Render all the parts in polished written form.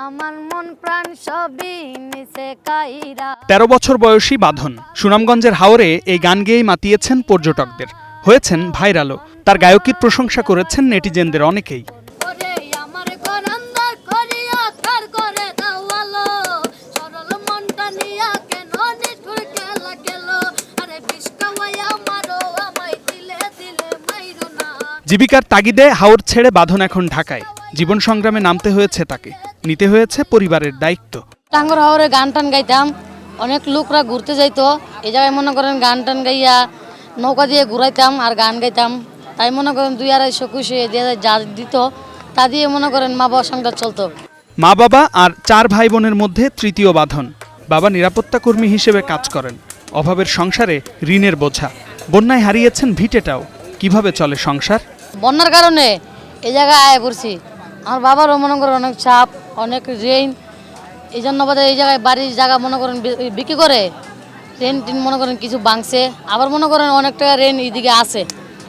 আমার মন প্রাণ সবই নিচে কাইরা। ১৩ বছর বয়সী বাঁধন সুনামগঞ্জের হাওরে এই গান গেয়েই মাতিয়েছেন পর্যটকদের, হয়েছেন ভাইরালও। তার গায়কির প্রশংসা করেছেন নেটিজেনদের অনেকেই। জীবিকার তাগিদে হাওর ছেড়ে বাঁধন এখন ঢাকায়। জীবন সংগ্রামে নামতে হয়েছে তাকে, নিতে হয়েছে পরিবারের দায়িত্ব। টাঙ্গর হাওরে গান টান গাইতাম, অনেক লোকরা ঘুরতে যাইতো, এই জায়গায় মনে করেন গান টান গাইয়া নৌকা দিয়ে ঘুরাইতাম আর গান গাইতাম। তাই মনে করেন ২-২৫০ খুশি যা দিত তা দিয়ে মনে করেন মা বাবার সংসার চলতো। মা বাবা আর ৪ ভাই বোনের মধ্যে তৃতীয় বাঁধন। বাবা নিরাপত্তা কর্মী হিসেবে কাজ করেন। অভাবের সংসারে ঋণের বোঝা, বন্যায় হারিয়েছেন ভিটেটাও। কিভাবে চলে সংসার? বন্যার কারণে এই জায়গায় আয় পড়ছি। আমার বাবারও মনে করেন অনেক চাপ, অনেক ঋণ, এই জন্য এই জায়গায় বাড়ির জায়গা মনে করেন বিক্রি করে রেন টিন মনে করেন কিছু ভাঙছে, আবার মনে করেন অনেক টাকা রেন এইদিকে আছে।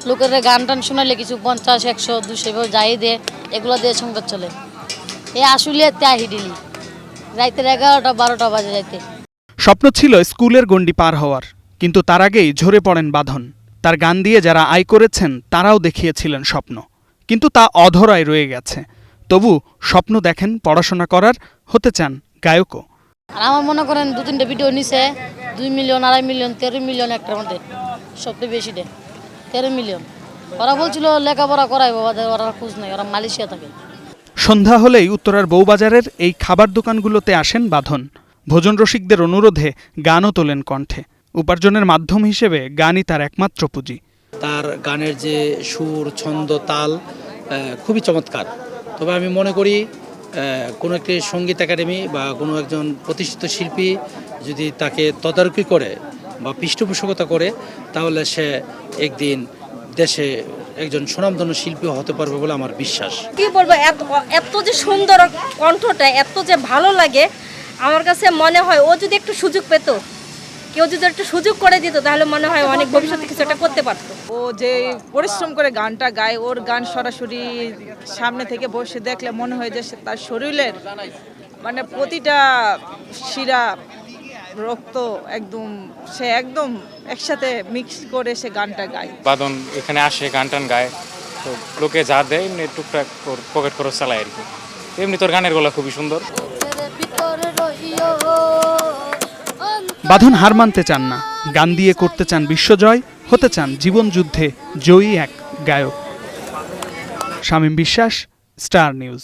লোকের গান টান শোনালে কিছু ৫০, ১০০, ২০০ যাই দে, এগুলো দিয়ে সংসার চলে। এই আসলে হিডিলি রাইতের ১১টা ১২টা বাজে যাইতে। স্বপ্ন ছিল স্কুলের গণ্ডি পার হওয়ার, কিন্তু তার আগেই ঝরে পড়েন বাঁধন। তার গান দিয়ে যারা আয় করেছেন তারাও দেখিয়েছিলেন স্বপ্ন, কিন্তু তা অধরায় রয়ে গেছে। তবু স্বপ্ন দেখেন পড়াশোনা করার, হতে চান গায়কও। আর আমার মনে করেন ২-৩টে ভিডিও নিছে, ২ মিলিয়ন, ২.৫ মিলিয়ন, ১৩ মিলিয়ন একটার মধ্যে, সবচেয়ে বেশি দেয় ১৩ মিলিয়ন। ওরা বলছিল লেখাপড়া করাইবো, ওরা খোঁজ নাই, ওরা মালয়েশিয়া থাকে। সন্ধ্যা হলেই উত্তরার বউবাজারের এই খাবার দোকানগুলোতে আসেন বাঁধন। ভোজন রসিকদের অনুরোধে গানও তোলেন কণ্ঠে। উপার্জনের মাধ্যম হিসেবে গানই তার একমাত্র পুঁজি। তার গানের যে সুর, ছন্দ, তাল খুবই চমৎকার। তবে আমি মনে করি কোনো একটি সঙ্গীত একাডেমি বা কোনো একজন প্রতিষ্ঠিত শিল্পী যদি তাকে তদারকি করে বা পৃষ্ঠপোষকতা করে, তাহলে সে একদিন দেশে একজন সুনামধন্য শিল্পী হতে পারবে বলে আমার বিশ্বাস। কি বলবো, এত যে সুন্দর কণ্ঠটা, এত যে ভালো লাগে, আমার কাছে মনে হয় ও যদি একটু সুযোগ পেত, কেউ যদি একটু সুযোগ করে দিত, তাহলে মনে হয় অনেক ভবিষ্যতে কিছু একটা করতে পারতো। ও যে পরিশ্রম করে গানটা গায়, ওর গান সরাসরি সামনে থেকে বসে দেখলে মনে হয় যে তার শরীরের মানে প্রতিটা শিরা, রক্ত একদম সে একদম একসাথে মিক্স করে সে গানটা গায়। বাঁধন এখানে আসে, গান টান গায়, তো লোকে যা দেয় এমনি টুকটাক পকেট খরচ চালায় আর কি। এমনি তোর গানের গলা খুবই সুন্দর। বাঁধন হার মানতে চান না, গান দিয়ে করতে চান বিশ্বজয়, হতে চান জীবন যুদ্ধে জয়ী এক গায়ক। শামীম বিশ্বাস, স্টার নিউজ।